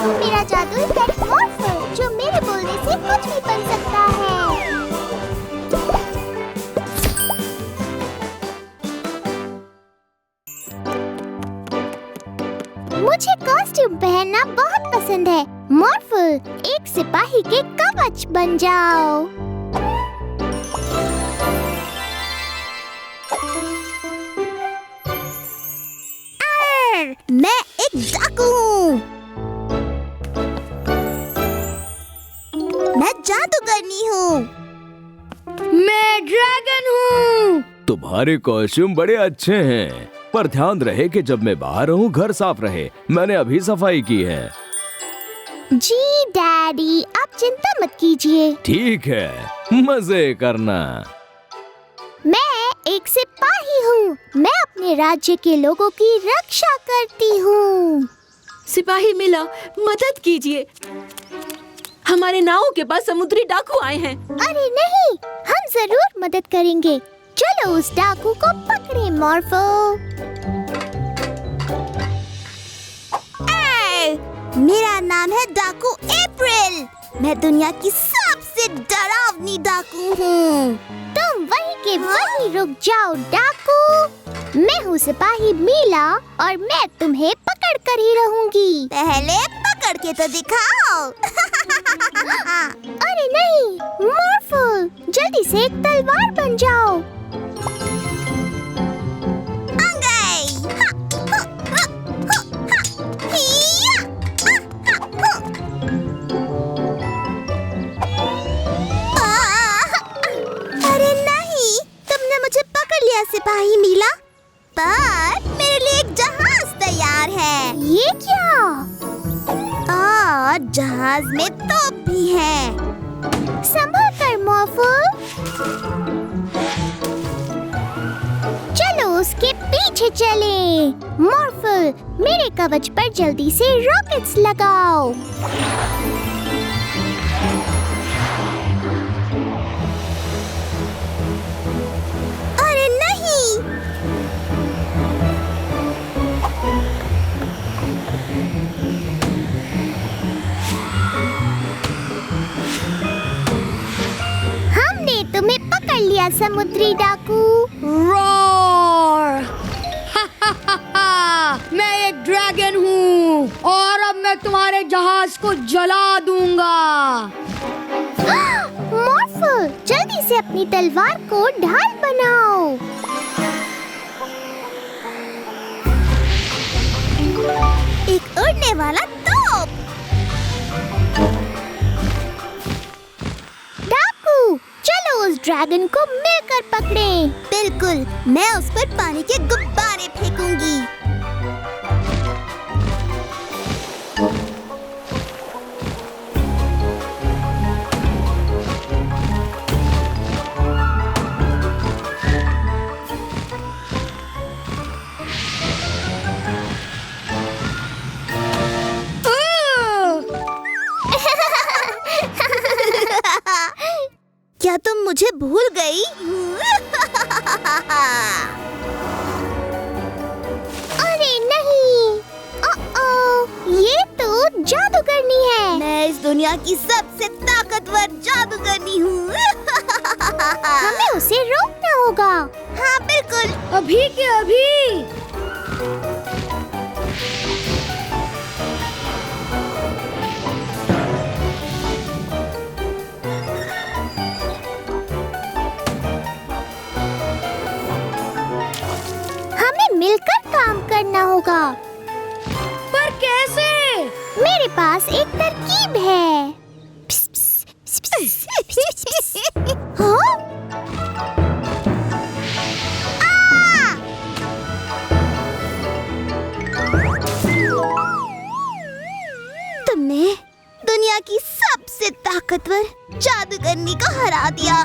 मेरा जादुई पेट मॉर्फल जो मेरे बोलने से कुछ भी बन सकता है। मुझे कॉस्ट्यूम पहनना बहुत पसंद है। मॉर्फल, एक सिपाही के कवच बन जाओ। मैं एक डाकू हूँ। मैं जादूगरनी हूँ। मैं ड्रैगन हूँ। तुम्हारे कॉस्ट्यूम बड़े अच्छे हैं, पर ध्यान रहे कि जब मैं बाहर रहूं घर साफ रहे। मैंने अभी सफाई की है। जी डैडी, आप चिंता मत कीजिए। ठीक है, मजे करना। मैं एक सिपाही हूँ। मैं अपने राज्य के लोगों की रक्षा करती हूँ। सिपाही मिला, मदद कीजिए। हमारे नाव के पास समुद्री डाकू आए हैं। अरे नहीं, हम जरूर मदद करेंगे। चलो उस डाकू को पकड़े मॉर्फल। मेरा नाम है डाकू अप्रैल। मैं दुनिया की सबसे डरावनी डाकू हूँ। तुम वहीं के वहीं रुक जाओ डाकू। मैं हूँ सिपाही मीला और मैं तुम्हें पकड़ कर ही रहूंगी। पहले पकड़ के तो दिखाओ। अरे नहीं, मॉर्फल, जल्दी से एक तलवार बन जाओ। अरे नहीं, तुमने मुझे पकड़ लिया सिपाही मीला। पर मेरे लिए एक जहाज तैयार है। ये क्या? और जहाज में तोप भी है। संभल कर मॉर्फल। चलो उसके पीछे चलें। मॉर्फल, मेरे कवच पर जल्दी से रॉकेट्स लगाओ। अरे नहीं! हमने तुम्हें पकड़ लिया समुद्री डाकू। रॉर! मैं एक ड्रैगन हूँ और अब मैं तुम्हारे जहाज को जला दूंगा। मॉर्फल, जल्दी से अपनी तलवार को ढाल बनाओ। एक उड़ने वाला तोप। डाकू, चलो उस ड्रैगन को मिलकर पकड़ें। बिल्कुल, मैं उस पर पानी के गुब्बारे फेंकूंगी। क्या तुम मुझे भूल गई? अरे नहीं! ये तो जादूगरनी है। मैं इस दुनिया की सबसे ताकतवर जादूगरनी हूँ। हमें उसे रोकना होगा। हाँ बिल्कुल। अभी के अभी। मिलकर काम करना होगा। पर कैसे? मेरे पास एक तरकीब है। हाँ? तुमने दुनिया की सबसे ताकतवर जादूगरनी को हरा दिया।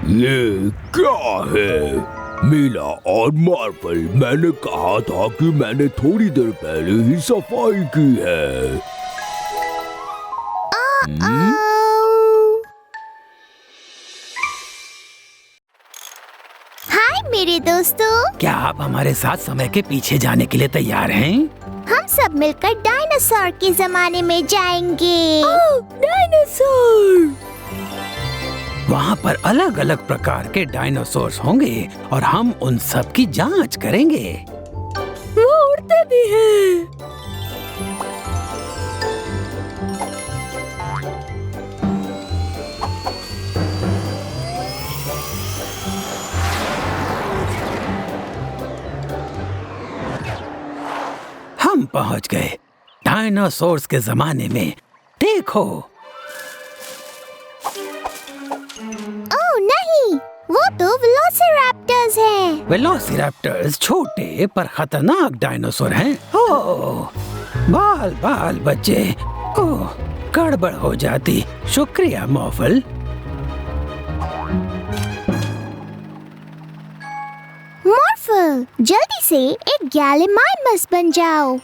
ये क्या है? मीला और मॉर्फल, मैंने कहा था कि मैंने थोड़ी देर पहले ही सफाई की है। हाय हाय मेरे दोस्तों। क्या आप हमारे साथ समय के पीछे जाने के लिए तैयार हैं? हम सब मिलकर डायनासोर के जमाने में जाएंगे। डायनासोर! वहाँ पर अलग अलग प्रकार के डायनासोर्स होंगे और हम उन सब की जांच करेंगे। वो उड़ते भी हैं। हम पहुँच गए डायनासोर्स के जमाने में। देखो। ओह नहीं, वो तो वेलोसिरैप्टर्स हैं। वेलोसिरैप्टर्स छोटे पर खतरनाक डायनासोर हैं। ओह, बाल बच्चे। ओह, गड़बड़ हो जाती। शुक्रिया मॉफल। मॉर्फल, जल्दी से एक गैलीमाइमस बन जाओ।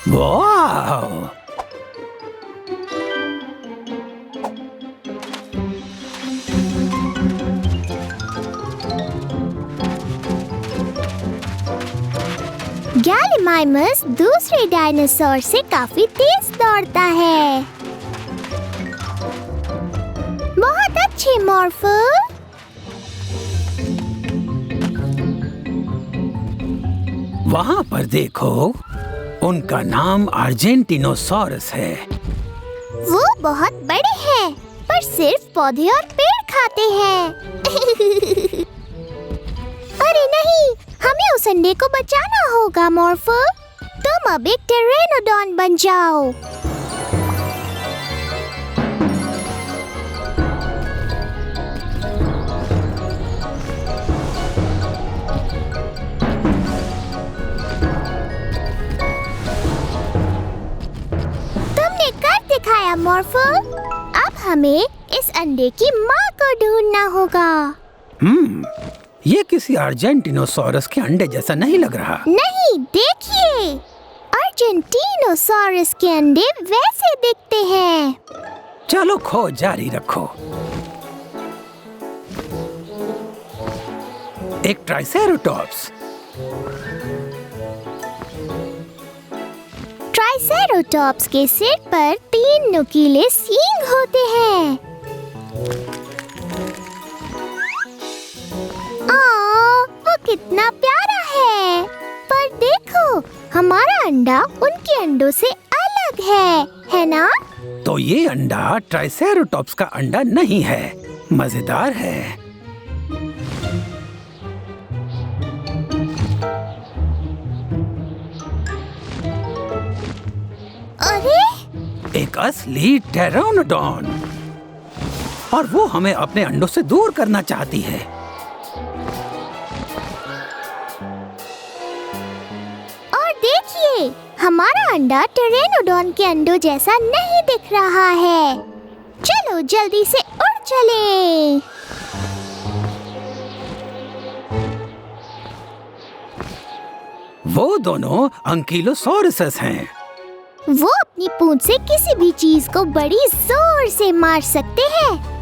वाह! गैलीमाइमस दूसरे डायनासोर से काफी तेज दौड़ता है। बहुत अच्छे मॉर्फल। वहाँ पर देखो, उनका नाम अर्जेंटिनोसॉरस है। वो बहुत बड़े हैं, पर सिर्फ पौधे और पेड़ खाते हैं। अरे नहीं, हमें उस अंडे को बचाना होगा मॉर्फल। तुम अब एक टेरेनोडॉन बन जाओ। तुमने कर दिखाया मॉर्फल। अब हमें इस अंडे की माँ को ढूंढना होगा। ये किसी अर्जेंटिनोसॉरस के अंडे जैसा नहीं लग रहा। नहीं, देखिए, अर्जेंटिनोसॉरस के अंडे वैसे दिखते हैं। चलो खोज जारी रखो। एक ट्राइसेरोटॉप्स। ट्राइसेरोटॉप्स के सिर पर 3 नुकीले सींग होते हैं। वो कितना प्यारा है। पर देखो, हमारा अंडा उनके अंडों से अलग है ना? तो ये अंडा ट्राइसेरोटॉप्स का अंडा नहीं है। मजेदार है। अरे, एक असली टेरोनोडॉन, और वो हमें अपने अंडों से दूर करना चाहती है। और देखिए, हमारा अंडा टेरेनोडॉन के अंडों जैसा नहीं दिख रहा है। चलो जल्दी से उड़ चलें। वो दोनों अंकीलोसॉरस हैं। वो अपनी पूंछ से किसी भी चीज को बड़ी जोर से मार सकते हैं।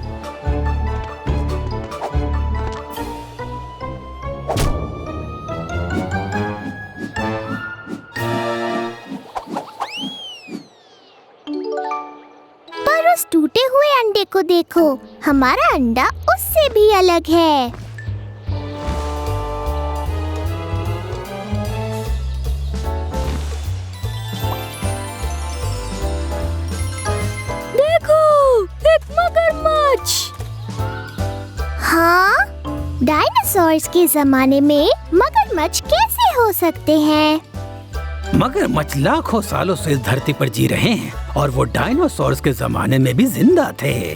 पर उस टूटे हुए अंडे को देखो, हमारा अंडा उससे भी अलग है। हाँ, डायनासोर्स के जमाने में मगरमच्छ कैसे हो सकते हैं? मगरमच्छ लाखों सालों से इस धरती पर जी रहे हैं और वो डायनासोर्स के जमाने में भी जिंदा थे।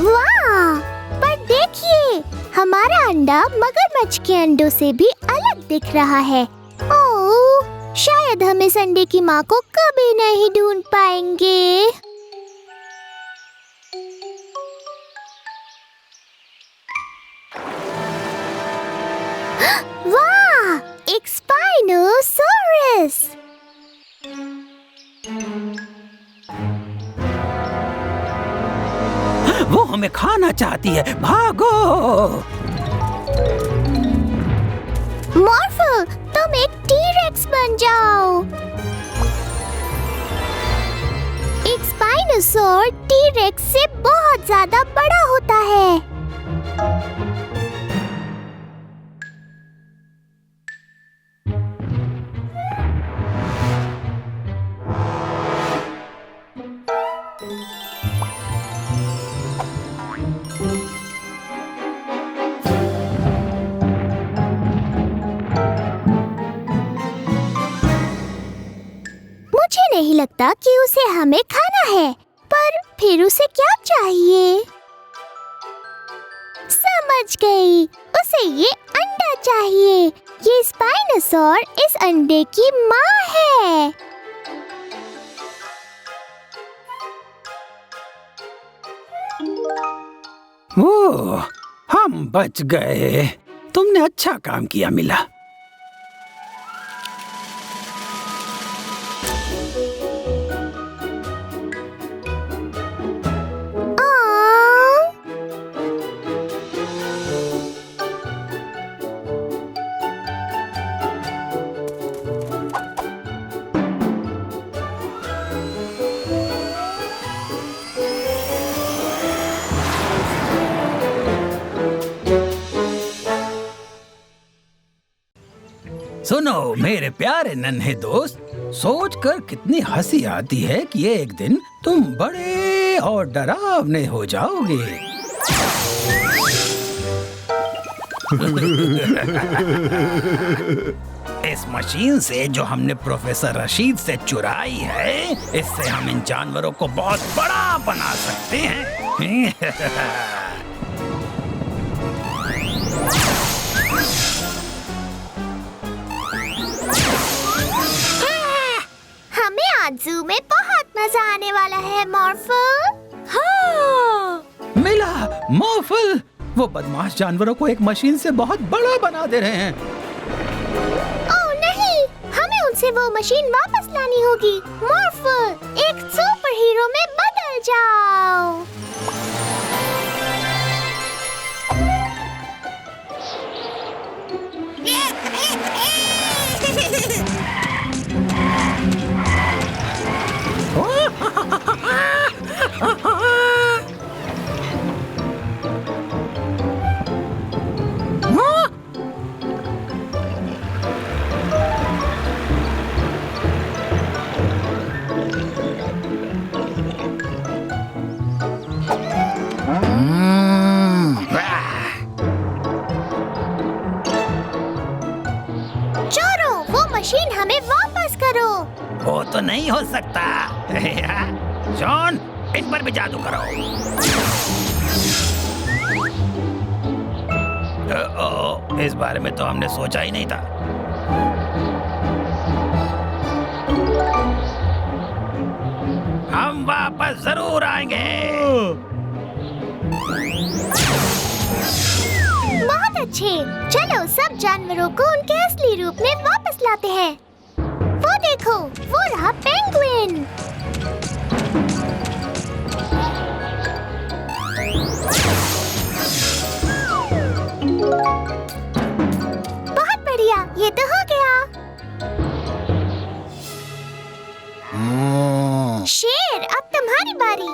वाह! पर देखिए, हमारा अंडा मगरमच्छ के अंडों से भी अलग दिख रहा है। ओह, शायद हम इस अंडे की माँ को कभी नहीं ढूंढ पाएंगे। वाह! एक स्पाइनोसॉरस। वो हमें खाना चाहती है, भागो। मॉर्फल, तुम एक टी-रेक्स बन जाओ। एक स्पाइनोसॉर टी-रेक्स से बहुत ज्यादा बड़ा होता है। मुझे नहीं लगता कि उसे हमें खाना है, पर फिर उसे क्या चाहिए? समझ गई, उसे ये अंडा चाहिए। ये स्पाइनोसॉर इस अंडे की माँ है। वो हम बच गए। तुमने अच्छा काम किया मिला। सुनो मेरे प्यारे नन्हे दोस्त, सोचकर कितनी हंसी आती है कि एक दिन तुम बड़े और डरावने हो जाओगे। इस मशीन से जो हमने प्रोफेसर रशीद से चुराई है, इससे हम इन जानवरों को बहुत बड़ा बना सकते हैं। हमें आज ज़ू में बहुत मजा आने वाला है मॉर्फल। हाँ, मिला मॉर्फल, वो बदमाश जानवरों को एक मशीन से बहुत बड़ा बना दे रहे हैं। ओह नहीं, हमें उनसे वो मशीन वापस लानी होगी। मॉर्फल, एक सुपर हीरो में बदल जाओ। चोरों, वो मशीन हमें वापस करो। वो तो नहीं हो सकता। जॉन, इन पर भी जादू करो। इस बारे में तो हमने सोचा ही नहीं था। हम वापस जरूर आएंगे। बहुत अच्छे, चलो सब जानवरों को उनके असली रूप में वापस लाते हैं। वो देखो, वो रहा पेंगुइन। बहुत बढ़िया, ये तो हो गया। शेर, अब तुम्हारी बारी।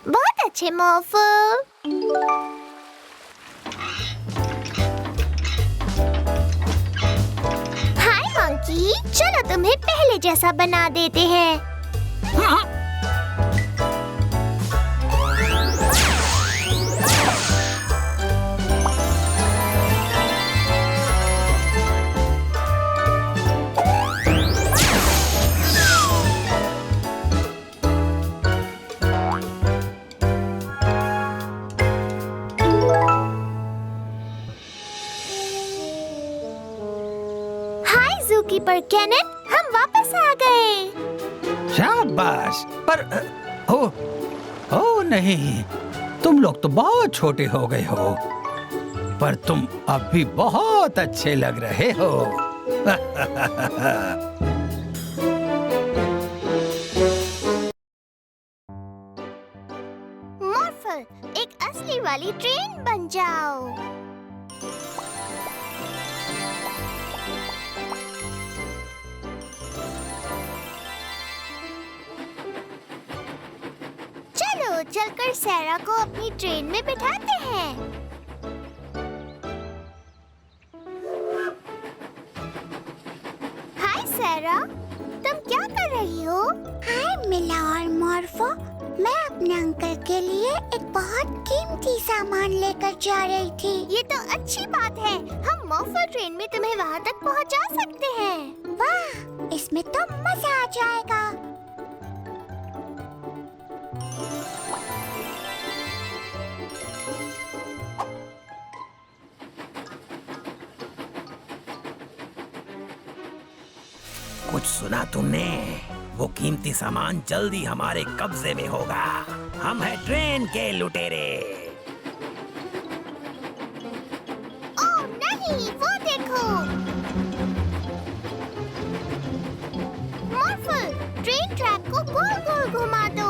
बहुत अच्छे मॉर्फल। हाय मंकी, चलो तुम्हें पहले जैसा बना देते हैं। पर कैनन, हम वापस आ गए। शाबाश। पर ओ नहीं, तुम लोग तो बहुत छोटे हो गए हो, पर तुम अब भी बहुत अच्छे लग रहे हो। मॉर्फल, एक असली वाली ट्रेन बन जाओ। चलो चलकर सैरा को अपनी ट्रेन में बिठाते हैं। हाय सैरा, तुम क्या कर रही हो? हाय मिला और मॉर्फो, मैं अपने अंकल के लिए एक बहुत कीमती सामान लेकर जा रही थी। ये तो अच्छी बात है, हम मॉर्फो ट्रेन में तुम्हें वहाँ तक पहुँचा सकते हैं। वाह, इसमें तो मजा आ जाएगा। कुछ सुना तुमने? वो कीमती सामान जल्दी हमारे कब्जे में होगा। हम हैं ट्रेन के लुटेरे। ओह नहीं, वो देखो। मॉर्फल, ट्रेन ट्रैक को गोल गोल घुमा दो।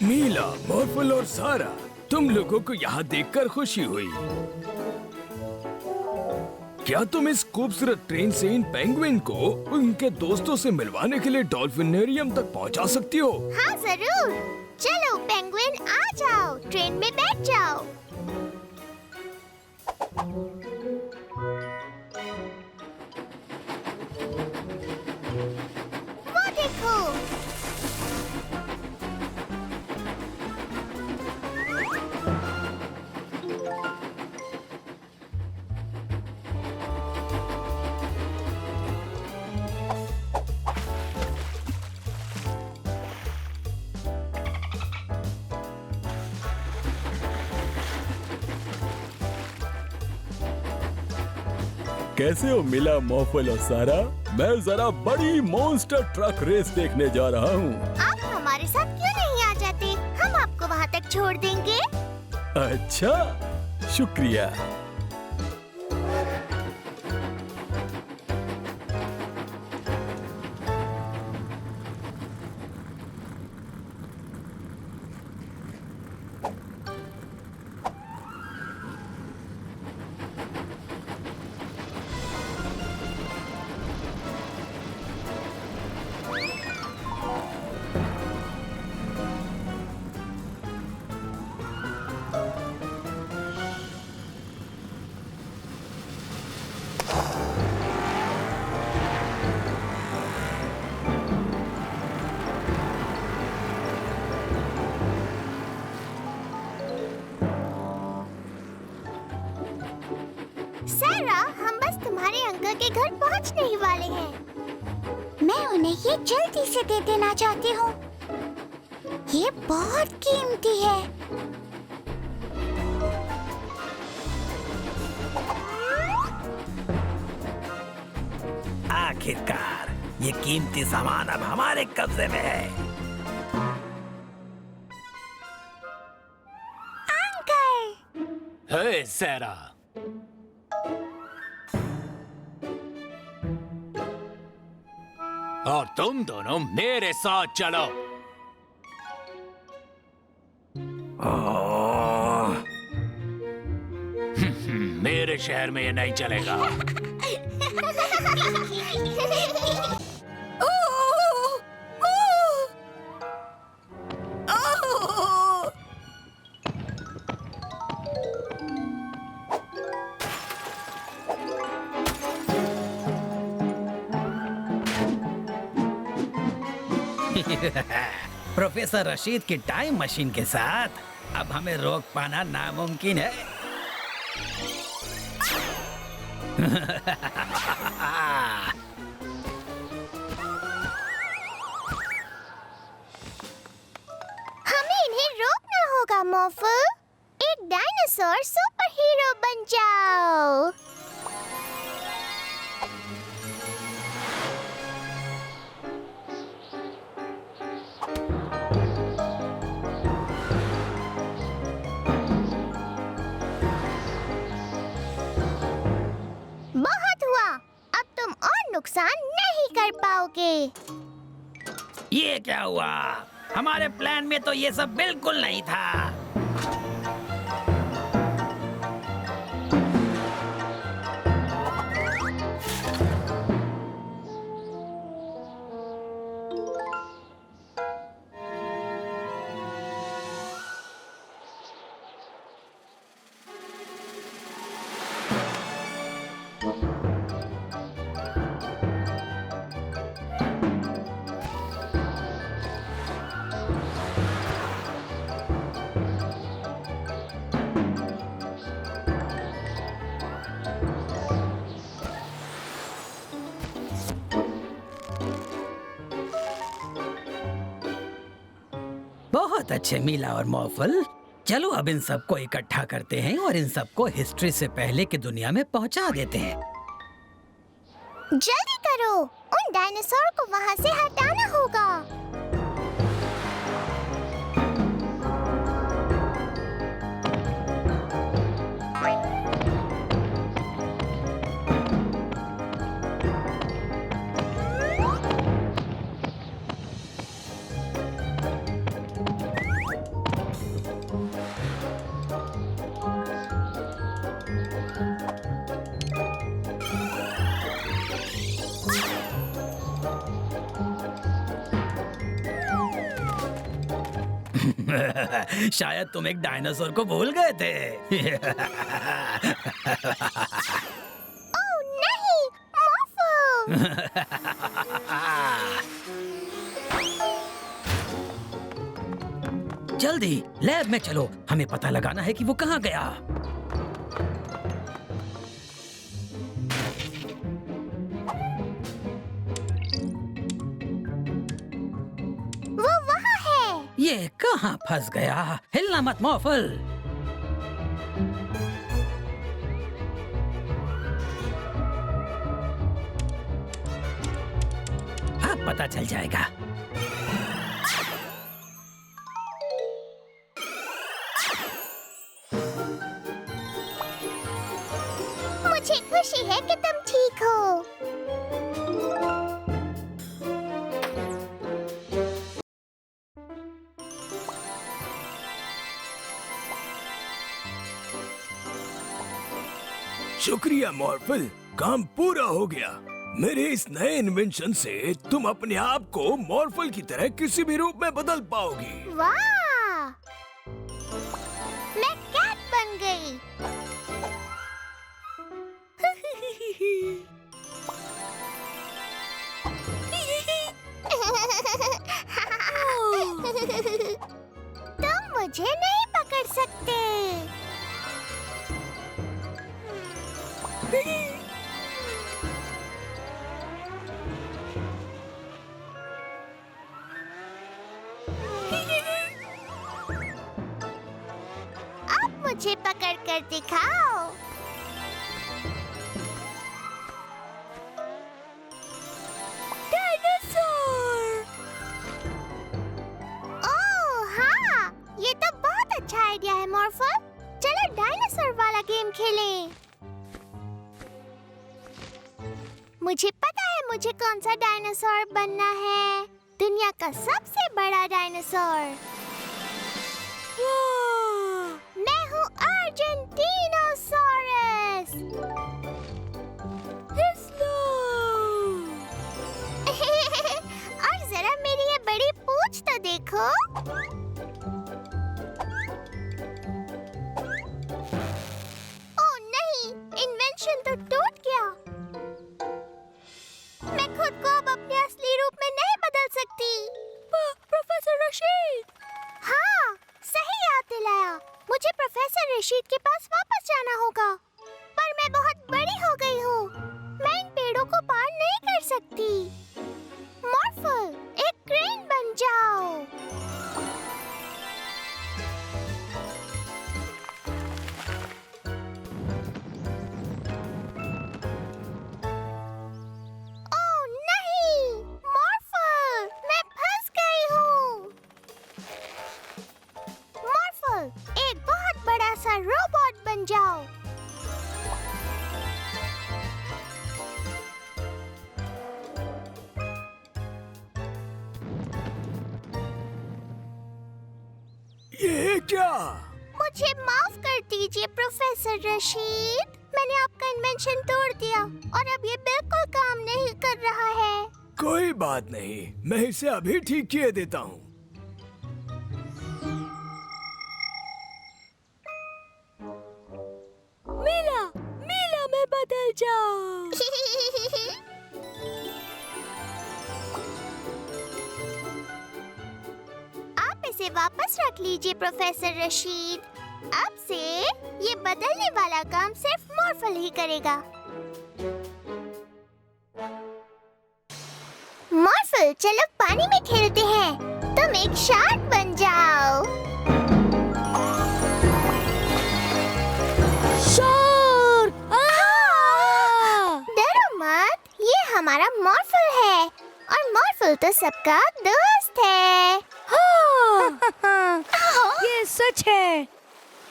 मीला, मॉर्फल और सारा, तुम लोगों को यहाँ देखकर खुशी हुई। क्या तुम इस खूबसूरत ट्रेन से इन पेंगुइन को उनके दोस्तों से मिलवाने के लिए डॉल्फिनेरियम तक पहुँचा सकती हो? हाँ जरूर। चलो पेंगुइन, आ जाओ, ट्रेन में बैठ जाओ। वो देखो। कैसे हो मिला, मॉर्फल और सारा? मैं जरा बड़ी मॉन्स्टर ट्रक रेस देखने जा रहा हूँ। आप हमारे साथ क्यों नहीं आ जाते? हम आपको वहाँ तक छोड़ देंगे। अच्छा, शुक्रिया। सैरा, हम बस तुम्हारे अंकल के घर पहुंचने ही वाले हैं। मैं उन्हें ये जल्दी से दे देना चाहती हूँ। ये बहुत कीमती है। आखिरकार ये कीमती सामान अब हमारे कब्जे में है। अंकल! हे सैरा, और तुम दोनों मेरे साथ चलो। मेरे शहर में ये नहीं चलेगा। प्रोफेसर रशीद की टाइम मशीन के साथ अब हमें रोक पाना नामुमकिन है। किया मॉर्फल? एक डायनासोर सुपर हीरो बन जाओ। बहुत हुआ, अब तुम और नुकसान नहीं कर पाओगे। ये क्या हुआ? हमारे प्लान में तो ये सब बिल्कुल नहीं था। बहुत अच्छे मीला और मॉर्फल, चलो अब इन सबको इकट्ठा करते हैं और इन सबको हिस्ट्री से पहले की दुनिया में पहुंचा देते हैं। जल्दी करो, उन डायनासोर को वहाँ से हटाना होगा। शायद तुम एक डायनासोर को भूल गए थे। ओह नहीं, मॉर्फल! जल्दी लैब में चलो, हमें पता लगाना है कि वो कहाँ गया। वो वहाँ है। ये कहाँ फंस गया? हिलना मत मॉर्फल। अब पता चल जाएगा। मुझे खुशी है कि तुम ठीक हो। शुक्रिया मॉर्फल, काम पूरा हो गया। मेरे इस नए इन्वेंशन से तुम अपने आप को मॉर्फल की तरह किसी भी रूप में बदल पाओगी। वाह! मैं कैट बन गई। तुम मुझे नहीं पकड़ सकते। अब मुझे पकड़ कर दिखाओ। डायनासोर! ओह हाँ, ये तो बहुत अच्छा आइडिया है मॉर्फल। चलो डायनासोर वाला गेम खेलें। मुझे पता है मुझे कौन सा डायनासोर बनना है। दुनिया का सबसे बड़ा डायनासोर। मैं हूँ अर्जेंटीनोसॉरस। और जरा मेरी ये बड़ी पूंछ तो देखो। ओह नहीं, इन्वेंशन तो टूट गया। मैं खुद को अब अपने असली रूप में नहीं बदल सकती। प्रोफेसर रशीद! हाँ, सही याद दिलाया। मुझे प्रोफेसर रशीद के पास वापस जाना होगा। पर मैं बहुत बड़ी हो गई हूँ। मैं इन पेड़ों को पार नहीं कर सकती। मॉर्फल, एक क्रेन बन जाओ। जाओ। ये क्या? मुझे माफ कर दीजिए प्रोफेसर रशीद, मैंने आपका इन्वेंशन तोड़ दिया और अब ये बिल्कुल काम नहीं कर रहा है। कोई बात नहीं, मैं इसे अभी ठीक किए देता हूँ। मीला, मीला में बदल जाओ। आप इसे वापस रख लीजिए प्रोफेसर रशीद। अब से ये बदलने वाला काम सिर्फ मॉर्फल ही करेगा। मॉर्फल, चलो पानी में खेलते हैं। तुम एक शार्क बन जाओ। शार्क! डरो मत, ये हमारा मॉर्फल है और मॉर्फल तो सबका दोस्त है। ये सच है।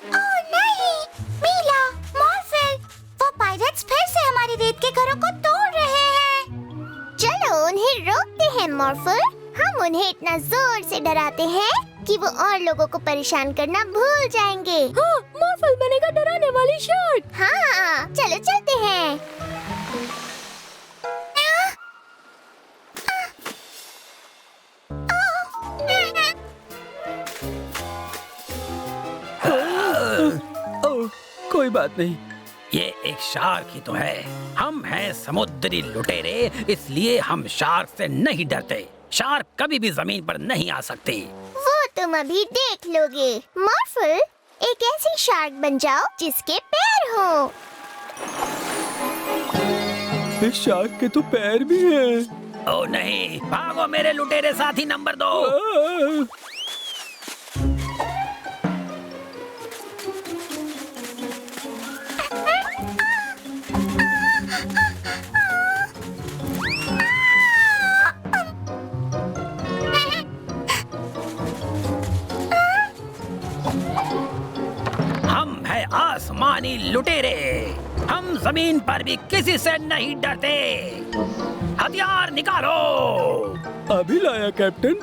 ओह नहीं, मीला, मॉर्फल, वो पायरेट्स फिर से हमारी रेत के घरों को तोड़ रहे हैं। चलो उन्हें रोकते हैं मॉर्फल। हम उन्हें इतना जोर से डराते हैं कि वो और लोगों को परेशान करना भूल जाएंगे। हाँ, मॉर्फल बनेगा डराने वाली शार्क। हाँ, चलो चलते हैं। कोई बात नहीं। ये एक शार्क ही तो है। हम हैं समुद्री लुटेरे, इसलिए हम शार्क से नहीं डरते। शार्क कभी भी जमीन पर नहीं आ सकती। वो तुम अभी देख लोगे। मॉर्फल, एक ऐसी शार्क बन जाओ जिसके पैर हो। इस शार्क के तो पैर भी हैं। ओ नहीं, भागो मेरे लुटेरे साथी नंबर 2। हम है आसमानी लुटेरे। हम जमीन पर भी किसी से नहीं डरते। हथियार निकालो। अभी लाया कैप्टन।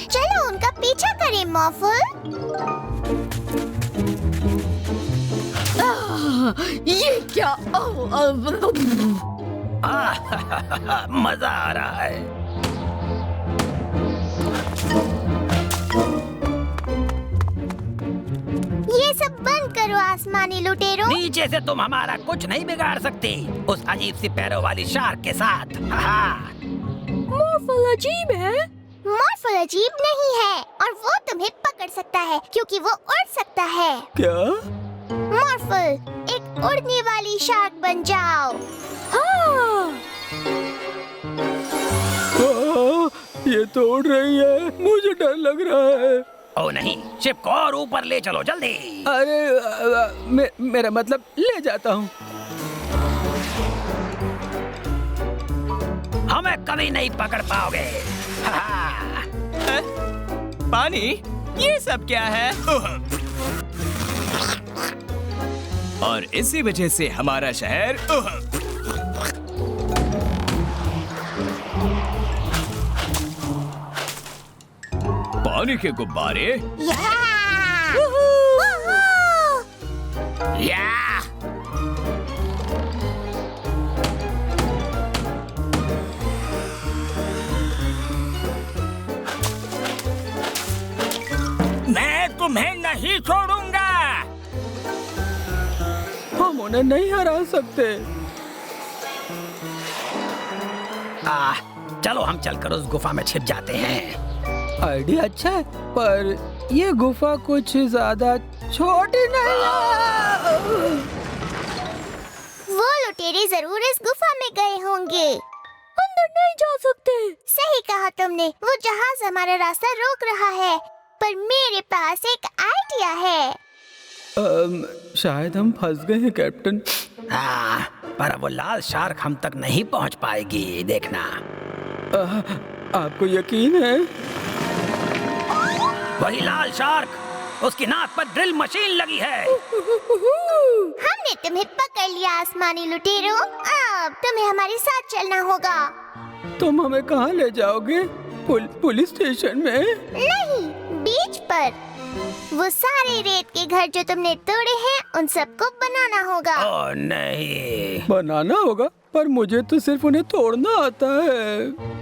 चलो उनका पीछा करें मॉर्फल। ये क्या? मजा आ रहा है। ये सब बंद करो आसमानी लुटेरों। नीचे से तुम हमारा कुछ नहीं बिगाड़ सकती, उस अजीब सी पैरों वाली शार्क के साथ। मॉर्फल अजीब है। मॉर्फल अजीब नहीं है और वो तुम्हें पकड़ सकता है क्योंकि वो उड़ सकता है। क्या? मॉर्फल, एक उड़ने वाली शार्क बन जाओ। हाँ। ये तो उड़ रही है, मुझे डर लग रहा है। ओ नहीं, शिप को और ऊपर ले चलो जल्दी। अरे मेरा मतलब ले जाता हूँ। हमें कभी नहीं पकड़ पाओगे। पानी, ये सब क्या है? और इसी वजह से हमारा शहर पानी के गुब्बारे। या! मैं तुम्हें नहीं छोड़ूंगा। हम उन्हें नहीं हरा सकते। चलो हम चलकर उस गुफा में छिप जाते हैं। आइडिया अच्छा है, पर ये गुफा कुछ ज्यादा छोटी नहीं है। वो लुटेरे जरूर इस गुफा में गए होंगे। अंदर नहीं जा सकते। सही कहा तुमने, वो जहाज हमारा रास्ता रोक रहा है। पर मेरे पास एक आइडिया है। शायद हम फंस गए हैं कैप्टन। पर वो लाल शार्क हम तक नहीं पहुंच पाएगी, देखना। आपको यकीन है? वही लाल शार्क, उसकी नाक पर ड्रिल मशीन लगी है। हमने तुम्हें पकड़ लिया आसमानी लुटेरों। अब तुम्हें हमारे साथ चलना होगा। तुम हमें कहाँ ले जाओगे? पुलिस स्टेशन में? नहीं, बीच पर। वो सारे रेत के घर जो तुमने तोड़े हैं उन सबको बनाना होगा। ओह नहीं। बनाना होगा? पर मुझे तो सिर्फ उन्हें तोड़ना आता है।